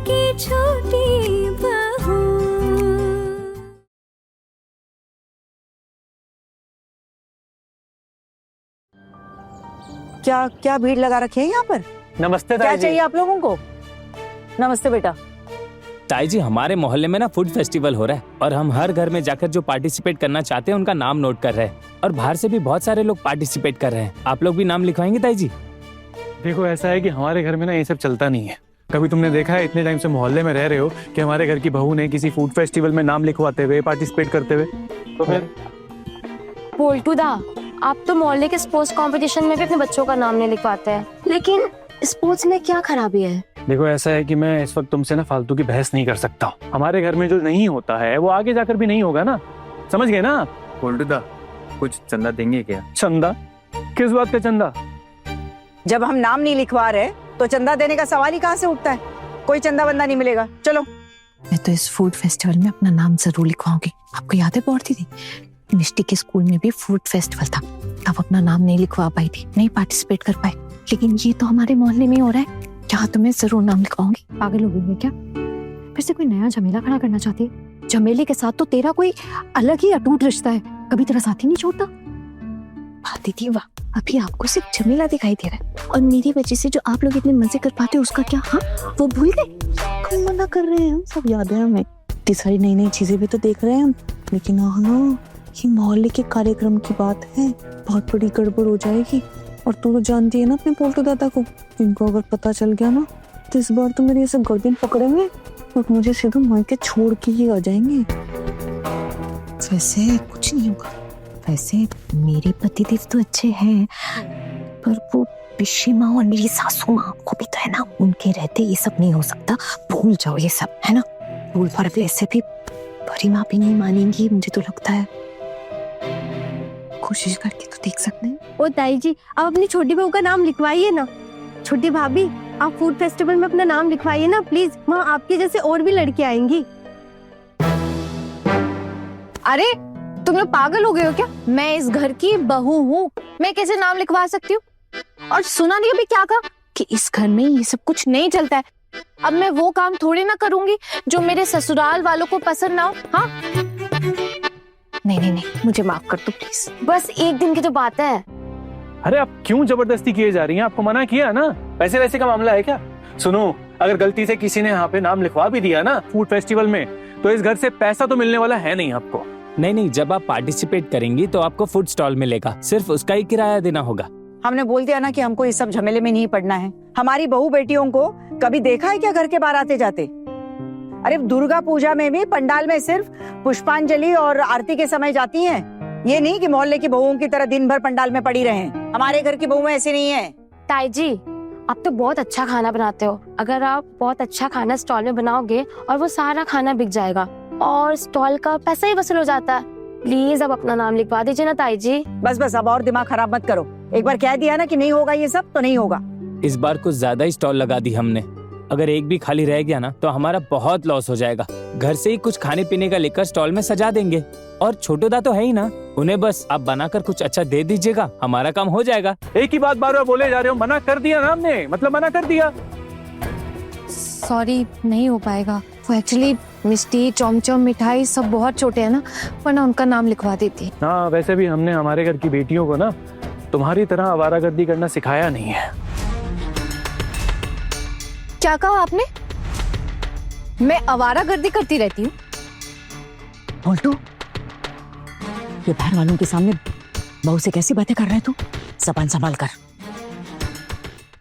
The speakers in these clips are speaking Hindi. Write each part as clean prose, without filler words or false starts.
की छोटी बहू। क्या क्या भीड़ लगा रखी है यहाँ पर? नमस्ते क्या चाहिए आप लोगों को? नमस्ते बेटा। ताई जी, हमारे मोहल्ले में ना फूड फेस्टिवल हो रहा है और हम हर घर में जाकर जो पार्टिसिपेट करना चाहते हैं उनका नाम नोट कर रहे हैं और बाहर से भी बहुत सारे लोग पार्टिसिपेट कर रहे हैं। आप लोग भी नाम लिखवाएंगे ताई जी? देखो, ऐसा है कि हमारे घर में ना ये सब चलता नहीं है। कभी तुमने देखा है इतने टाइम से मोहल्ले में रह रहे हो कि हमारे घर की बहू ने किसी फूड फेस्टिवल में नाम लिखवाते हुए पार्टिसिपेट करते हुए? तो फिर बोल्टू दा, आप तो मोहल्ले के स्पोर्ट्स कंपटीशन में भी अपने बच्चों का नाम नहीं लिखवाते हैं, लेकिन स्पोर्ट्स में क्या खराबी है? देखो, ऐसा है कि मैं इस वक्त तुमसे ना फालतू की बहस नहीं कर सकता हूँ। हमारे घर में जो नहीं होता है वो आगे जाकर भी नहीं होगा ना, समझ गए ना? बोल्टू दा, कुछ चंदा देंगे क्या? चंदा? किस बात का चंदा? जब हम नाम नहीं लिखवा रहे तो चंदा देने का सवाल ही कहाँ से उठता है? कोई चंदा बंदा नहीं मिलेगा। चलो। मैं तो इस फूड फेस्टिवल में अपना नाम जरूर लिखवाऊंगी। आपको याद है बहुत थी मिष्टी के स्कूल में भी फूड फेस्टिवल था, तब अपना नाम नहीं लिखवा पाई थी, नहीं पार्टिसिपेट कर पाई, लेकिन ये तो हमारे मोहल्ले में हो रहा है, यहाँ तो मैं जरूर नाम लिखवाऊंगी। पागल हो गई है क्या? फिर से कोई नया झमेला खड़ा करना चाहती है? झमेले के साथ तो तेरा कोई अलग ही अटूट रिश्ता है, कभी तेरा साथी नहीं छोड़ता। दीदी वाह, अभी आपको सिर्फ झमेला दिखाई दे रहा है और मेरी वजह से जो आप लोग इतने मजे कर पाते हो उसका क्या? हाँ, वो भूल गए? कौन मना कर रहे हैं? हम सब याद है हमें। इतनी सारी नई नई चीजें भी तो देख रहे हैं हम, लेकिन हाँ, ये मोहल्ले के कार्यक्रम की बात है, बहुत बड़ी गड़बड़ हो जाएगी। और तू तो जानती है ना अपने पोल्टू दादा को, इनको अगर पता चल गया ना तो इस बार तो मेरे ऐसे गर्दन पकड़ेंगे और मुझे सीधा मायके छोड़ के ही आ जाएंगे। वैसे कुछ नहीं होगा, वैसे मेरे पतिदेव तो अच्छे हैं, पर वो पिशी माँ और मेरी सासू माँ को भी तो है ना, उनके रहते ये सब नहीं हो सकता। भूल जाओ ये सब, है ना? भूल पर ऐसे भी बड़ी माँ भी नहीं मानेंगी, मुझे तो लगता है। कोशिश करके तो देख सकते हैं। ओ ताई जी, आप अपनी छोटी बहू का नाम लिखवाइए ना। छोटी भाभी, आप फूड फेस्टिवल में अपना नाम लिखवाइए ना प्लीज, वहाँ आपके जैसे और भी लड़की आएंगी। अरे तुम लोग पागल हो गए हो क्या? मैं इस घर की बहू हूँ, मैं कैसे नाम लिखवा सकती हूँ? और सुना नहीं अभी क्या कहा कि इस घर में ये सब कुछ नहीं चलता है। अब मैं वो काम थोड़ी ना करूंगी जो मेरे ससुराल वालों को पसंद ना हो। हाँ, नहीं नहीं नहीं, मुझे माफ कर दो प्लीज। बस एक दिन की तो बात है। अरे आप क्यों जबरदस्ती किए जा रही हैं? आपको मना किया ना, पैसे वैसे का मामला है क्या? सुनो, अगर गलती से किसी ने यहाँ पे नाम लिखवा भी दिया ना फूड फेस्टिवल में, तो इस घर से पैसा तो मिलने वाला है नहीं आपको। नहीं, जब आप पार्टिसिपेट करेंगी तो आपको फूड स्टॉल मिलेगा, सिर्फ उसका ही किराया देना होगा। हमने बोल दिया ना कि हमको इस सब झमेले में नहीं पड़ना है। हमारी बहू बेटियों को कभी देखा है क्या घर के बाहर आते जाते? अरे दुर्गा पूजा में भी पंडाल में सिर्फ पुष्पांजलि और आरती के समय जाती हैं। ये नहीं कि मोहल्ले की बहुओं की तरह दिन भर पंडाल में पड़ी रहें। हमारे घर की बहुएं ऐसी नहीं है। ताई जी, आप तो बहुत अच्छा खाना बनाते हो। अगर आप बहुत अच्छा खाना स्टॉल में बनाओगे और वो सारा खाना बिक जाएगा और स्टॉल का पैसा ही वसूल हो जाता है। प्लीज अब अपना नाम लिखवा दीजिए ना ताई जी। बस अब और दिमाग खराब मत करो। एक बार कह दिया ना कि नहीं होगा ये सब, तो नहीं होगा। इस बार कुछ ज्यादा ही स्टॉल लगा दी हमने, अगर एक भी खाली रह गया ना तो हमारा बहुत लॉस हो जाएगा। घर से ही कुछ खाने पीने का लेकर स्टॉल में सजा देंगे। और छोटू दा तो है ही ना, उन्हें बस आप बनाकर कुछ अच्छा दे दीजिएगा, हमारा काम हो जाएगा। एक ही बात बार बार बोले जा रहे हो, मना कर दिया ना हमने, मतलब मना कर दिया। सॉरी, नहीं हो पाएगा। वो एक्चुअली मिष्टी, चमचम, मिठाई सब बहुत छोटे हैं ना, वरना उनका नाम लिखवा देती। हाँ, वैसे भी हमने हमारे घर की बेटियों को ना तुम्हारी तरह आवारागर्दी करना सिखाया नहीं है। क्या कहा आपने? मैं आवारागर्दी करती रहती हूँ? बोल्टू, ये बाहर वालों के सामने बहू से कैसी बातें कर रहे तू? ज़बान संभाल कर।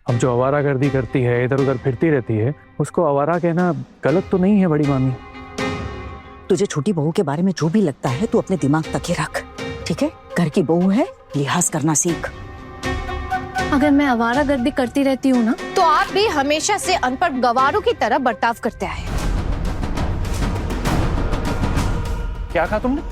अब जो आवारागर्दी करती है, इधर उधर फिरती रहती है, उसको आवारा कहना गलत तो नहीं है बड़ी मामी? तुझे छोटी बहू के बारे में जो भी लगता है तू अपने दिमाग तक ही रख, ठीक है? घर की बहू है, लिहाज करना सीख। अगर मैं आवारागर्दी करती रहती हूँ ना, तो आप भी हमेशा से अनपढ़ गवारों की तरह बर्ताव करते आए। क्या कहा तुमने?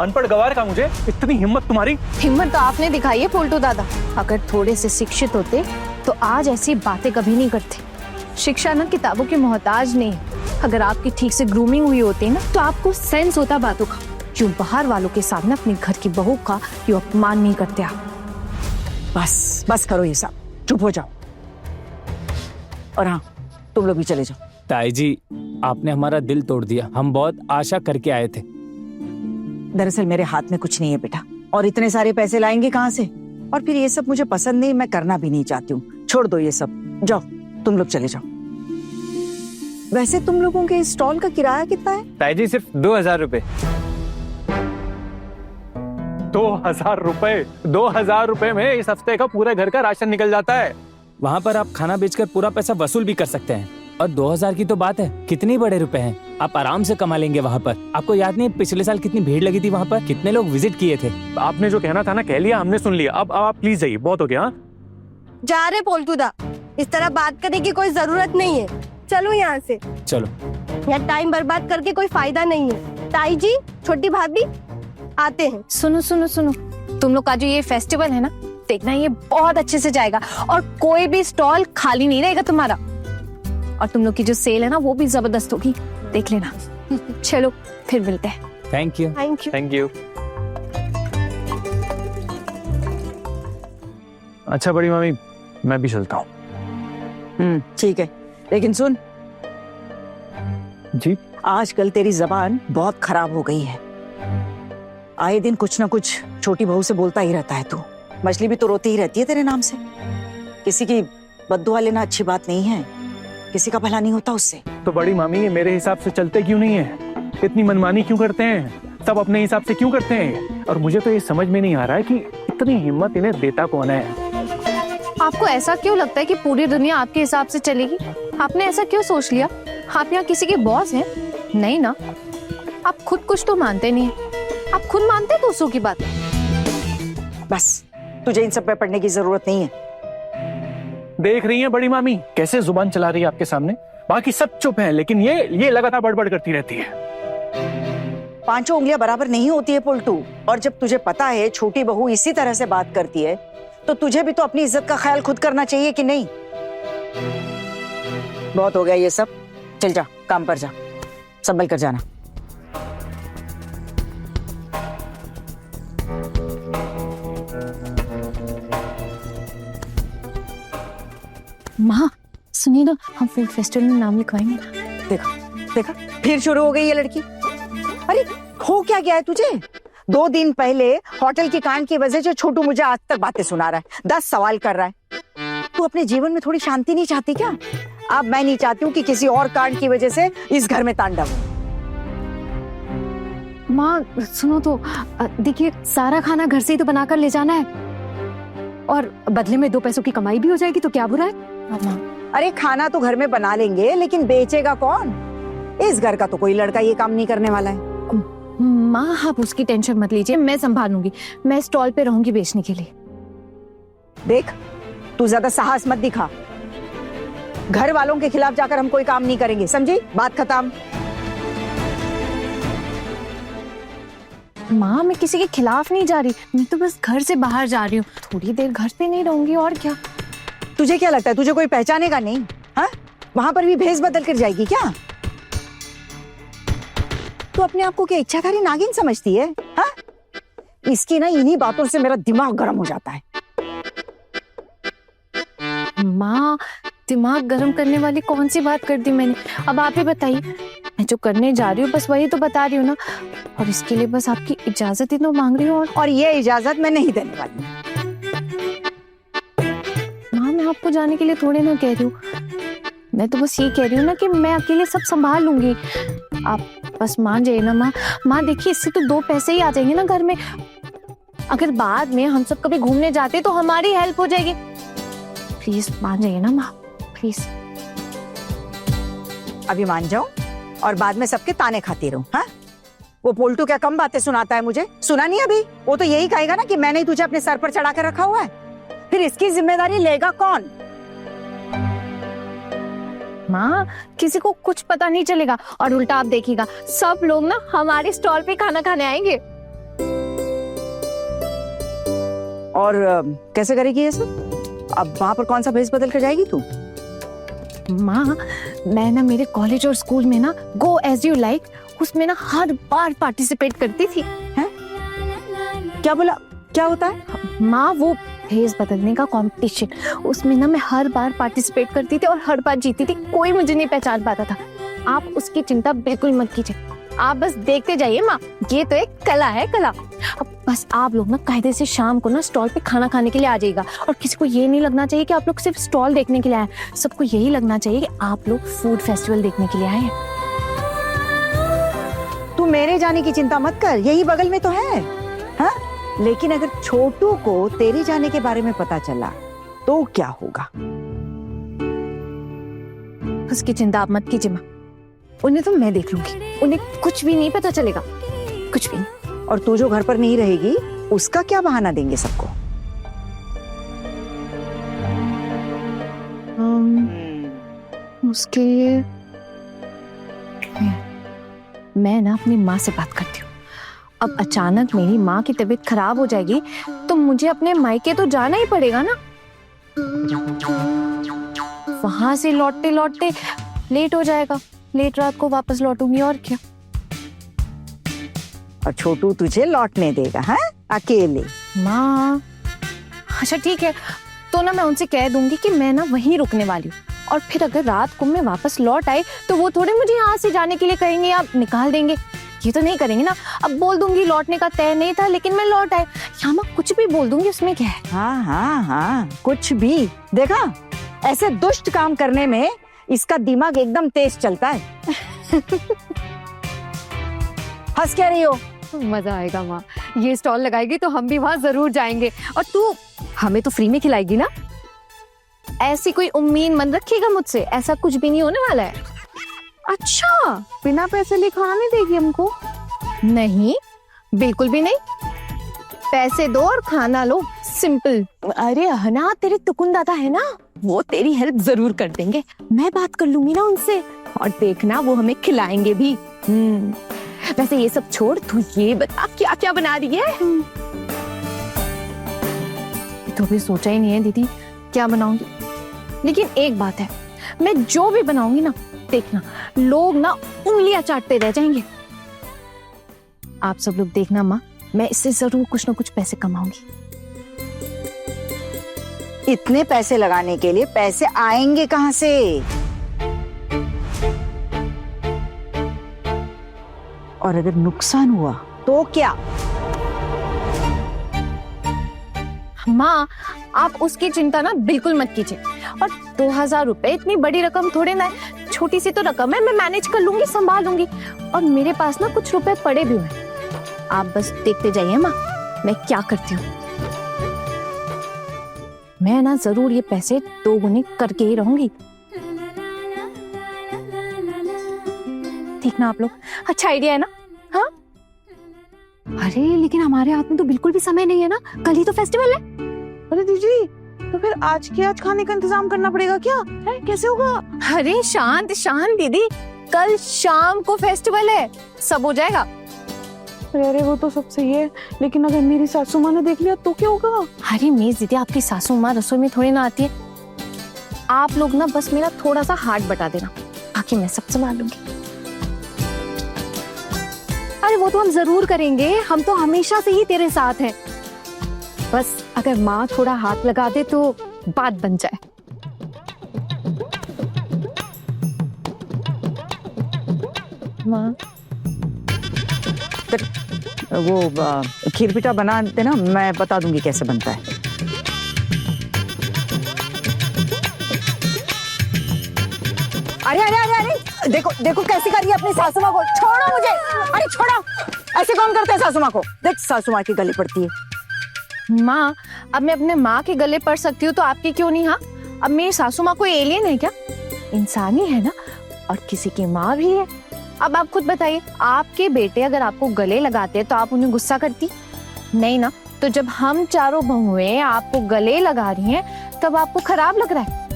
अनपढ़ गवार का? मुझे इतनी हिम्मत तुम्हारी? हिम्मत तो आपने दिखाई है पोल्टू दादा। अगर थोड़े से शिक्षित होते तो आज ऐसी बातें कभी नहीं करते। शिक्षा ना किताबों के मोहताज नहीं। अगर आपकी ठीक से ग्रूमिंग हुई होती ना, तो आपको सेंस होता बातों का। क्यों बाहर वालों के सामने अपने घर की बहू का क्यों अपमान नहीं करते आप? बस करो ये सब, चुप हो जाओ। और हाँ, तुम लोग भी चले जाओ। ताई जी, आपने हमारा दिल तोड़ दिया। हम बहुत आशा करके आए थे। दरअसल मेरे हाथ में कुछ नहीं है बेटा, और इतने सारे पैसे लाएंगे कहाँ से? और फिर ये सब मुझे पसंद नहीं, मैं करना भी नहीं चाहती हूँ। छोड़ दो ये सब, जाओ तुम लोग चले जाओ। वैसे तुम लोगों के स्टॉल का किराया कितना है? ताई जी सिर्फ 2000 रुपए। 2000 रुपए? 2000 रुपए में इस हफ्ते का पूरे घर का राशन निकल जाता है। वहाँ पर आप खाना बेचकर पूरा पैसा वसूल भी कर सकते हैं। और 2000 की तो बात है, कितने बड़े रुपए हैं। आप आराम से कमा लेंगे वहाँ पर। आपको याद नहीं पिछले साल कितनी भीड़ लगी थी वहाँ पर? कितने लोग विजिट किए थे। आपने जो कहना था ना कह लिया, हमने सुन लिया। अब आप प्लीज जाइए, बहुत हो गया। हाँ? जा रहे पोल्टूदा, इस तरह बात करने की कोई जरूरत नहीं है। चलो यहाँ से। चलो। यहाँ टाइम बर्बाद करके कोई फायदा नहीं है। ताई जी, छोटी भाभी आते हैं। सुनो सुनो सुनो, तुम लोग का जो ये फेस्टिवल है ना, देखना ये बहुत अच्छे से जाएगा और कोई भी स्टॉल खाली नहीं रहेगा तुम्हारा। और तुम लोग की जो सेल है ना वो भी जबरदस्त होगी, देख लेना। चलो फिर मिलते हैं। Thank you. Thank you. Thank you. अच्छा बड़ी मामी, मैं भी चलता हूँ। ठीक है, लेकिन सुन जी। आजकल तेरी जबान बहुत खराब हो गई है। आए दिन कुछ ना कुछ छोटी बहू से बोलता ही रहता है तू। मछली भी तो रोती ही रहती है तेरे नाम से। किसी की बद्दुआ लेना अच्छी बात नहीं है, किसी का भला नहीं होता उससे। तो बड़ी मामी ये मेरे हिसाब से चलते क्यों नहीं है? इतनी मनमानी क्यों करते हैं? सब अपने हिसाब से क्यों करते हैं? और मुझे तो ये समझ में नहीं आ रहा है कि इतनी हिम्मत इन्हें देता कौन है। आपको ऐसा क्यों लगता है कि पूरी दुनिया आपके हिसाब से चलेगी? आपने ऐसा क्यों सोच लिया? आप यहाँ किसी के बॉस हैं? नहीं ना, आप खुद कुछ तो मानते नहीं। आप खुद मानते हैं दूसरों की बात। बस तुझे इन सब पे पढ़ने की जरूरत नहीं है। देख रही हैं बड़ी मामी कैसे जुबान चला रही है आपके सामने? बाकी सब चुप हैं, लेकिन ये लगातार बड़बड़ करती रहती है। पांचों उंगलियां बराबर नहीं होती है पुलटू। और जब तुझे पता है छोटी बहू इसी तरह से बात करती है, तो तुझे भी तो अपनी इज्जत का ख्याल खुद करना चाहिए कि नहीं? बहुत हो गया ये सब, चल जा काम पर जा, संभल कर जाना। माँ सुनिए ना, हम फिल्म फेस्टिवल में नाम लिखवाएंगे। देखा देखा, फिर शुरू हो गई ये लड़की। अरे हो क्या गया है तुझे? 2 दिन पहले होटल की कांड की वजह से छोटू मुझे आज तक बातें सुना रहा है, 10 सवाल कर रहा है। तू अपने जीवन में थोड़ी शांति नहीं चाहती क्या? अब मैं नहीं चाहती हूँ कि किसी और कांड की वजह से इस घर में तांडव हो। माँ सुनो तो, देखिए सारा खाना घर से ही तो बनाकर ले जाना है और बदले में 2 पैसों की कमाई भी हो जाएगी, तो क्या बुरा है? अरे खाना तो घर में बना लेंगे, लेकिन बेचेगा कौन? इस घर का तो कोई लड़का ये काम नहीं करने वाला है। माँ आप उसकी टेंशन मत लीजिए, मैं संभालूंगी। मैं स्टॉल पे रहूंगी बेचने के लिए। देख तू ज्यादा साहस मत दिखा। घर वालों के खिलाफ जाकर हम कोई काम नहीं करेंगे, समझी? बात खत्म। माँ मैं किसी के खिलाफ नहीं जा रही, मैं तो बस घर से बाहर जा रही हूँ। थोड़ी देर घर पे नहीं रहूंगी और क्या। तुझे क्या लगता है तुझे कोई पहचानेगा नहीं? हाँ, वहां पर भी भेस बदल कर जाएगी क्या? तू अपने आप को क्या इच्छाधारी नागिन समझती है? हाँ, इसकी ना इन्हीं बातों से मेरा दिमाग गर्म हो जाता है। माँ दिमाग गर्म करने वाली कौन सी बात कर दी मैंने? अब आप ही बताइए। मैं जो करने जा रही हूँ बस वही तो बता रही हूँ ना, और इसके लिए बस आपकी इजाजत ही तो मांग रही हूँ। और ये इजाजत मैं नहीं देने वाली। माँ मैं आपको जाने के लिए थोड़े ना कह रही हूँ, मैं तो बस ये कह रही हूँ ना कि मैं अकेले सब संभाल लूंगी। आप बस मान जाइए ना माँ। माँ देखिए इससे तो 2 पैसे ही आ जाएंगे ना घर में। अगर बाद में हम सब कभी घूमने जाते तो हमारी हेल्प हो जाएगी। प्लीज मान जाइए ना माँ, प्लीज। अभी मान जाऊं और बाद में सबके ताने खाती रहूं? हाँ, वो पोल्टू क्या कम बातें सुनाता है मुझे? सुना नहीं अभी? वो तो यही कहेगा ना कि मैंने ही तुझे अपने सर पर चढ़ा कर रखा हुआ है। फिर इसकी जिम्मेदारी लेगा कौन? माँ किसी को कुछ पता नहीं चलेगा और उल्टा आप देखिएगा सब लोग ना हमारे स्टॉल पे खाना खाने आएंगे। और कैसे करेगी ये सब? अब वहां पर कौन सा भेस बदल कर जाएगी तू? माँ मैं ना मेरे कॉलेज और स्कूल में ना गो एज यू लाइक, उसमें ना हर बार पार्टिसिपेट करती थी। हैं? क्या बोला? क्या होता है? माँ वो फेस बदलने का कंपटीशन, उसमें ना मैं हर बार पार्टिसिपेट करती थी और हर बार जीती थी, कोई मुझे नहीं पहचान पाता था। आप उसकी चिंता बिल्कुल मत कीजिए, आप बस देखते जाइए माँ, ये तो एक कला है, कला। अब बस आप लोग ना कायदे से शाम को ना स्टॉल पे खाना खाने के लिए आ जाइएगा, और किसी को ये नहीं लगना चाहिए कि आप लोग सिर्फ स्टॉल देखने के लिए आए, सबको यही लगना चाहिए कि आप लोग फूड फेस्टिवल देखने के लिए आए हैं। तू मेरे जाने की चिंता मत कर, यही बगल में तो है। हाँ, लेकिन अगर छोटू को तेरे जाने के बारे में पता चला तो क्या होगा? उसकी चिंता आप मत कीजिए माँ, उन्हें तो मैं देख लूंगी, उन्हें कुछ भी नहीं पता चलेगा, कुछ भी नहीं। और तू जो घर पर नहीं रहेगी उसका क्या बहाना देंगे सबको? उसके लिए मैं ना अपनी माँ से बात करती हूँ। अब अचानक मेरी माँ की तबीयत खराब हो जाएगी तो मुझे अपने मायके तो जाना ही पड़ेगा ना, वहां से लौटते लौटते लेट हो जाएगा, लेट रात को वापस लौटूंगी और क्या। और छोटू तुझे लौटने देगा? हाँ, अकेले? माँ अच्छा ठीक है, तो ना मैं उनसे कह दूंगी कि मैं ना वहीं रुकने वाली हूँ, और फिर अगर रात को मैं वापस लौट आई तो वो थोड़े मुझे यहाँ से जाने के लिए कहेंगे या निकाल देंगे, ये तो नहीं करेंगे ना। अब बोल दूंगी लौटने का तय नहीं था लेकिन मैं लौट आई, या मैं कुछ भी बोल दूंगी, उसमें क्या है। हाँ हाँ हाँ, कुछ भी। देखा, ऐसे दुष्ट काम करने में इसका दिमाग एकदम तेज चलता है। हंस क्या रही हो? मजा आएगा माँ, ये स्टॉल लगाएगी तो हम भी वहाँ जरूर जाएंगे, और तू हमें तो फ्री में खिलाएगी ना। ऐसी कोई उम्मीद मत रखिएगा मुझसे, ऐसा कुछ भी नहीं होने वाला है। अच्छा, बिना पैसे लिए खाना नहीं देगी हमको? नहीं, बिल्कुल भी नहीं, पैसे दो और खाना लो, सिंपल। अरे अहना, तेरे टुकुन दादा है ना, वो तेरी हेल्प जरूर कर देंगे, मैं बात कर लूंगी ना उनसे, और देखना वो हमें खिलाएंगे भी। वैसे ये सब छोड़, तू ये बता क्या क्या बना रही है? तो भी सोचा ही नहीं है दीदी क्या बनाऊंगी, लेकिन एक बात है, मैं जो भी बनाऊंगी ना, देखना लोग ना उंगलियां चाटते रह जाएंगे। आप सब लोग देखना माँ, मैं इससे जरूर कुछ ना कुछ पैसे कमाऊंगी। इतने पैसे लगाने के लिए पैसे आएंगे कहाँ से? और अगर नुकसान हुआ तो क्या? माँ आप उसकी चिंता ना बिल्कुल मत कीजिए, और 2000 रुपए इतनी बड़ी रकम थोड़े ना है, छोटी सी तो रकम है, मैं मैनेज कर लूंगी, संभाल लूंगी, और मेरे पास ना कुछ रुपए पड़े भी हुए हैं। आप बस देखते जाइए माँ, मैं क्या करती हूँ। मैं ना जरूर ये पैसे 2 गुने करके ही रहूंगी, देखना आप लोग। अच्छा आइडिया है ना? हाँ, अरे लेकिन हमारे हाथ में तो बिल्कुल भी समय नहीं है ना, कल ही तो फेस्टिवल है। अरे दीदी, तो फिर आज के आज खाने का इंतजाम करना पड़ेगा क्या? है कैसे होगा? अरे शांत शांत दीदी, कल शाम को फेस्टिवल है, सब हो जाएगा। अरे वो तो सब सही है, लेकिन अगर मेरी सासू माँ ने देख लिया तो क्या होगा? अरे मेज दीदी, आपकी सासू माँ रसोई में थोड़ी ना आती है, आप लोग ना बस मेरा थोड़ा सा हाथ बटा देना, बाकी मैं सब संभाल लूंगी। अरे वो तो हम जरूर करेंगे, हम तो हमेशा से ही तेरे साथ हैं, बस अगर माँ थोड़ा हाथ लगा दे तो बात बन जाए। माँ वो खीर पिठा बना देना, मैं बता दूंगी कैसे बनता है। अरे अरे अरे अरे, देखो देखो कैसी कर रही है अपनी सासू माँ को, छोड़ो मुझे, अरे छोड़ो, ऐसे कौन करता है सासू माँ को? देख सासू माँ की गली पड़ती है। माँ अब मैं अपने माँ के गले पड़ सकती हूँ तो आपकी क्यों नहीं? हाँ, अब मेरी सासू माँ कोई एलियन है क्या? इंसान ही है ना, और किसी की माँ भी है। अब आप खुद बताइए, आपके बेटे अगर आपको गले लगाते हैं तो आप उन्हें गुस्सा करती? नहीं ना, तो जब हम चारों बहुएं आपको गले लगा रही हैं तब आपको खराब लग रहा है?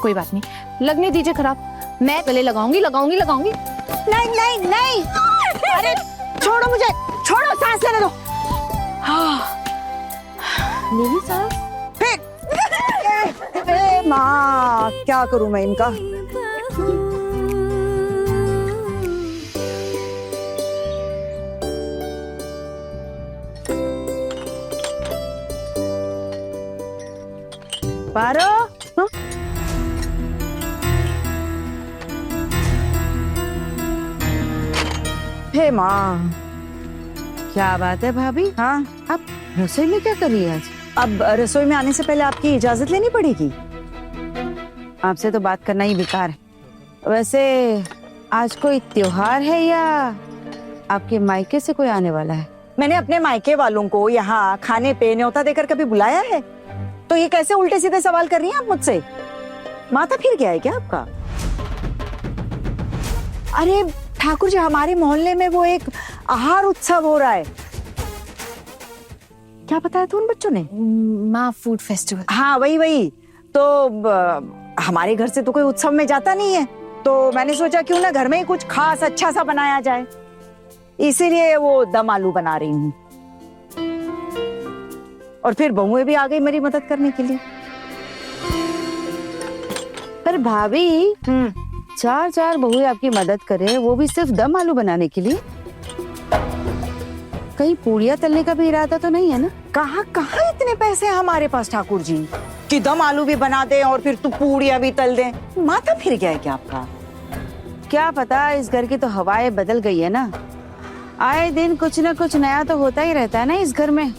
कोई बात नहीं, लगने दीजिए खराब, मैं गले लगाऊंगी लगाऊंगी लगाऊंगी। नहीं नहीं नहीं, अरे छोड़ो मुझे, छोड़ो, सांस लेने दो। मेरी सास? माँ क्या करूं मैं इनका? पारो हाँ? हे माँ, क्या बात है भाभी? हाँ, आप रसोई में क्या कर रही है आज? अब रसोई में आने से पहले आपकी इजाजत लेनी पड़ेगी। आपसे तो बात करना ही बेकार है। वैसे आज कोई त्योहार है या आपके मायके से कोई आने वाला है? मैंने अपने मायके वालों को यहाँ खाने पे न्योता देकर कभी बुलाया है? तो ये कैसे उल्टे सीधे सवाल कर रही हैं आप मुझसे? माथा फिर गया है क्या आपका? अरे ठाकुर जी, हमारे मोहल्ले में वो एक आहार उत्सव हो रहा है। क्या बताया था उन बच्चों ने? माँ फूड फेस्टिवल। हाँ वही तो हमारे घर से तो कोई उत्सव में जाता नहीं है, तो मैंने सोचा क्यों ना घर में ही कुछ खास अच्छा सा बनाया जाए, इसीलिए वो दम आलू बना रही हूँ। और फिर बहुएं भी आ गई मेरी मदद करने के लिए। पर भाभी, 4 बहुएं आपकी मदद करे, वो भी सिर्फ दम आलू बनाने के लिए? कहीं पूड़ियाँ तलने का भी इरादा तो नहीं है ना? कहाँ इतने पैसे हैं हमारे पास ठाकुर जी कि दम आलू भी बना दे और फिर तू पूड़ियाँ भी तल दे? माथा फिर गया है क्या आपका? क्या पता, इस घर की तो हवाएं बदल गई है ना। आए दिन कुछ ना कुछ नया तो होता ही रहता है ना इस घर में।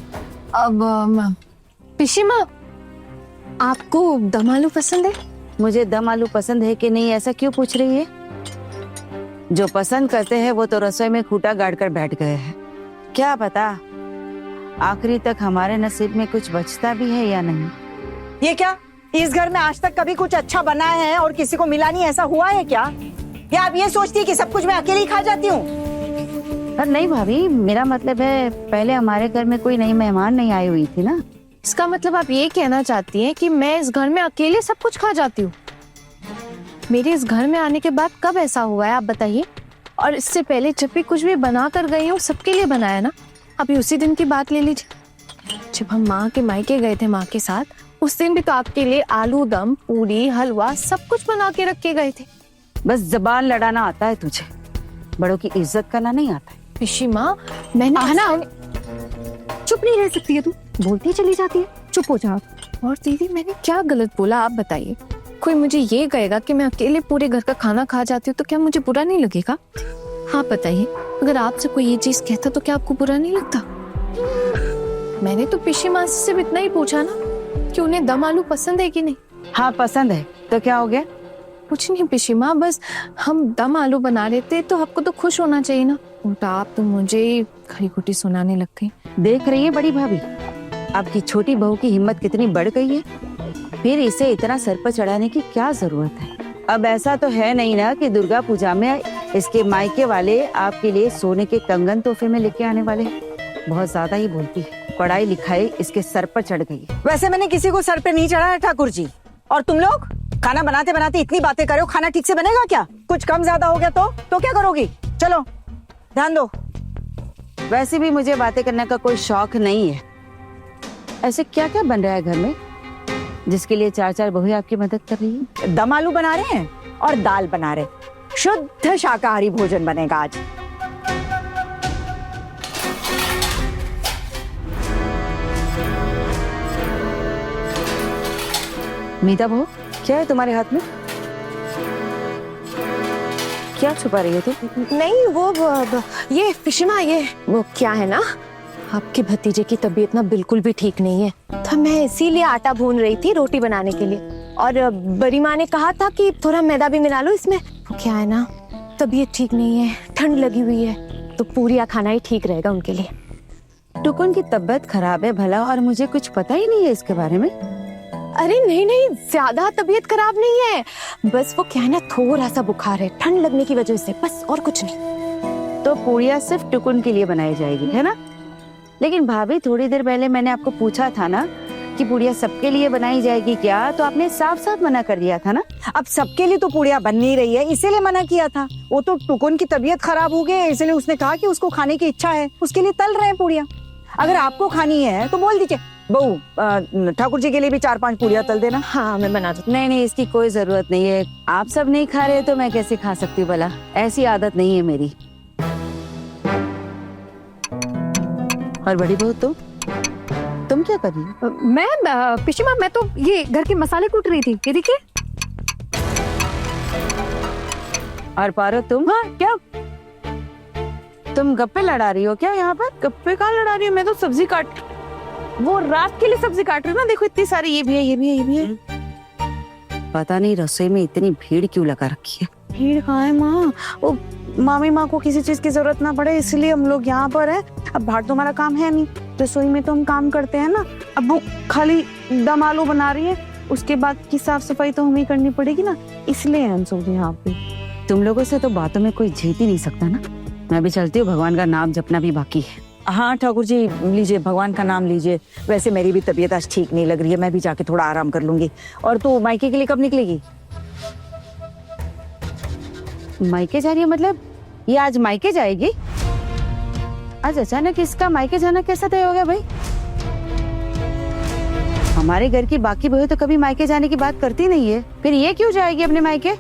अब पिशी माँ, आपको दम आलू पसंद है? मुझे दम आलू पसंद है कि नहीं ऐसा क्यों पूछ रही है? जो पसंद करते हैं वो तो रसोई में खूंटा गाड़ कर बैठ गए हैं। क्या पता आखिरी तक हमारे नसीब में कुछ बचता भी है या नहीं। ये क्या, इस घर में आज तक कभी कुछ अच्छा बना है और किसी को मिला नहीं, ऐसा हुआ है क्या? या आप ये सोचती है कि सब कुछ मैं अकेली खा जाती हूँ? नहीं भाभी, मेरा मतलब है पहले हमारे घर में कोई नई मेहमान नहीं आई हुई थी ना। इसका मतलब आप ये कहना चाहती हैं कि मैं इस घर में अकेले सब कुछ खा जाती हूँ? मेरे इस घर में आने के बाद कब ऐसा हुआ है आप बताइए? और इससे पहले जब भी कुछ भी बना कर गई हूँ सबके लिए बनाया ना। अभी उसी दिन की बात ले लीजिए, जब हम माँ के मायके गए थे माँ के साथ, उस दिन भी तो आपके लिए आलू दम, पूरी, हलवा सब कुछ बना के रख के गए थे। बस जबान लड़ाना आता है तुझे, बड़ों की इज्जत करना नहीं आता है। पिशी माँ, मैंने चुप नहीं रह सकती है तू, बोलती चली जाती है। चुप हो जा। और दीदी मैंने क्या गलत बोला आप बताइए? कोई मुझे ये कहेगा कि मैं अकेले पूरे घर का खाना खा जाती हूँ तो क्या मुझे बुरा नहीं लगेगा? हाँ बताइए, अगर आपसे कोई ये चीज कहता तो क्या आपको बुरा नहीं लगता? मैंने तो पिशी मासी से इतना ही पूछा ना कि उन्हें दम आलू पसंद है कि नहीं। हाँ पसंद है, तो क्या हो गया? कुछ नहीं पिशी माँ, बस हम दम आलू बना रहे थे तो आपको तो खुश होना चाहिए ना। उल्टा आप तो मुझे खरी खोटी सुनाने लग गई। देख रही है बड़ी भाभी, आपकी छोटी बहू की हिम्मत कितनी बढ़ गई है। फिर इसे इतना सर पर चढ़ाने की क्या जरूरत है? अब ऐसा तो है नहीं ना कि दुर्गा पूजा में इसके मायके वाले आपके लिए सोने के कंगन तोहफे में लेके आने वाले हैं। बहुत ज्यादा ही बोलती है, पढ़ाई लिखाई इसके सर पर चढ़ गई है। वैसे मैंने किसी को सर पे नहीं चढ़ाया ठाकुर जी। और तुम लोग खाना बनाते बनाते इतनी बातें करो, खाना ठीक से बनेगा क्या? कुछ कम ज्यादा हो गया तो क्या करोगी? चलो ध्यान दो। वैसे भी मुझे बातें करने का कोई शौक नहीं है। ऐसे क्या क्या बन रहा है घर में जिसके लिए 4 बहुएं आपकी मदद कर रही है? दम आलू बना रहे हैं और दाल बना रहे, शुद्ध शाकाहारी भोजन बनेगा आज। मीता बहू, क्या है तुम्हारे हाथ में? क्या छुपा रही है तुम? नहीं वो ये पिशी माँ, ये वो क्या है ना, आपके भतीजे की तबीयत ना बिल्कुल भी ठीक नहीं है, तो मैं इसीलिए आटा भून रही थी रोटी बनाने के लिए। और बड़ी माँ ने कहा था कि थोड़ा मैदा भी मिला लो इसमें। वो क्या है ना, तबीयत ठीक नहीं है, ठंड लगी हुई है, तो पूरियाँ खाना ही ठीक रहेगा उनके लिए। टुकुन की तबीयत खराब है भला, और मुझे कुछ पता ही नहीं है इसके बारे में। अरे नहीं नहीं, ज्यादा तबीयत खराब नहीं है, बस वो क्या है ना, थोड़ा सा बुखार है ठंड लगने की वजह से, बस और कुछ नहीं। तो पूरियाँ सिर्फ टुकुन के लिए बनाई जाएगी, है ना? लेकिन भाभी, थोड़ी देर पहले मैंने आपको पूछा था ना कि पूड़ियाँ सबके लिए बनाई जाएगी क्या, तो आपने साफ साफ मना कर दिया था ना। अब सबके लिए तो पूड़ियाँ बन नहीं रही है, इसीलिए मना किया था। वो तो टुकुन की तबीयत खराब हो गई, इसलिए उसने कहा कि उसको खाने की इच्छा है, उसके लिए तल रहे हैं पूड़ियाँ। अगर आपको खानी है तो बोल दीजिए, बहू ठाकुर जी के लिए भी 4-5 पूड़ियाँ तल देना। हाँ मैं बना दूँ। नहीं, इसकी कोई जरूरत नहीं है। आप सब नहीं खा रहे तो मैं कैसे खा सकती हूँ भला? ऐसी आदत नहीं है मेरी। और बड़ी बहू, तुम तुम क्या कर रही हो? मैं पिशी माँ, मैं तो ये घर के मसाले कूट रही थी। ये देखिए। और पारो तुम? हाँ क्या तुम गप्पे लड़ा रही हो क्या यहाँ पर? गप्पे कहाँ लड़ा रही हूँ? मैं तो सब्जी काट, वो रात के लिए सब्जी काट रही हूँ ना। देखो इतनी सारी, ये भी है, ये भी है, ये भी है। पता नहीं रसोई में इतनी भीड़ क्यों लगा रखी है। भीड़ कहाँ है माँ? वो मामी माँ को किसी चीज की जरूरत ना पड़े इसलिए हम लोग यहाँ पर हैं। अब बाहर तो हमारा काम है नहीं, रसोई में तो हम काम करते हैं ना। अब वो खाली दम आलू बना रही है, उसके बाद की साफ सफाई तो हमें करनी पड़ेगी ना, इसलिए हम सब यहाँ पे। तुम लोगों से तो बातों में कोई जीत ही नहीं सकता ना। मैं भी चलती हूँ, भगवान का नाम जपना भी बाकी है। हाँ ठाकुर जी, लीजिए भगवान का नाम लीजिए। वैसे मेरी भी तबीयत आज ठीक नहीं लग रही है, मैं भी जाके थोड़ा आराम कर लूंगी। और तू मायके के लिए कब निकलेगी? मायके जा रही है मतलब ये आज मायके जाएगी? आज अचानक इसका मायके जाना कैसा तय हो गया भाई? हमारे घर की बाकी बहू तो कभी मायके जाने की बात करती नहीं है, फिर ये क्यों जाएगी अपने मायके?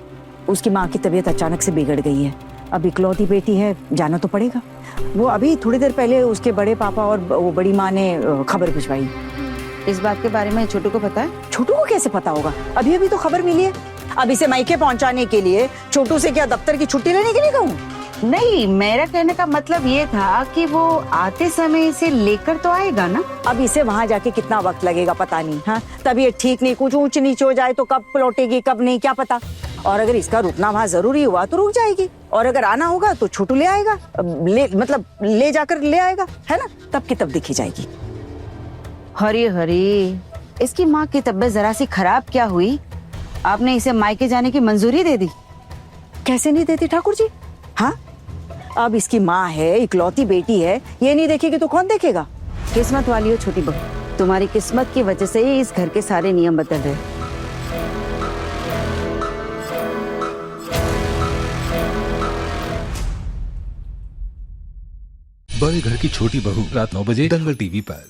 उसकी माँ की तबीयत अचानक से बिगड़ गई है, अब इकलौती बेटी है, जाना तो पड़ेगा। वो अभी थोड़ी देर पहले उसके बड़े पापा और वो बड़ी माँ ने खबर भिजवाई। इस बात के बारे में छोटू को पता है? छोटू को कैसे पता होगा? अभी अभी तो खबर मिली है। अब इसे मायके पहुंचाने के लिए छोटू से क्या दफ्तर की छुट्टी लेने के लिए कहूँ? नहीं, मेरा कहने का मतलब ये था कि वो आते समय इसे लेकर तो आएगा ना। अब इसे वहाँ जाके कितना वक्त लगेगा पता नहीं। हाँ, तबीयत ठीक नहीं, कुछ ऊंच नीच हो जाए तो कब लौटेगी कब नहीं क्या पता। और अगर इसका रुकना वहाँ जरूरी हुआ तो रुक जाएगी, और अगर आना होगा तो छोटू ले आएगा, ले जाकर ले आएगा, है ना? तब की तब दिखी जाएगी। हरी हरी, इसकी माँ की तबीयत जरा सी खराब क्या हुई, आपने इसे मायके जाने की मंजूरी दे दी? कैसे नहीं देती ठाकुर जी? हाँ, अब इसकी माँ है, इकलौती बेटी है, ये नहीं देखेगी तो कौन देखेगा? किस्मत वाली हो छोटी बहू, तुम्हारी किस्मत की वजह से ही इस घर के सारे नियम बदल रहे। बड़े घर की छोटी बहू, रात 9 बजे दंगल टीवी पर।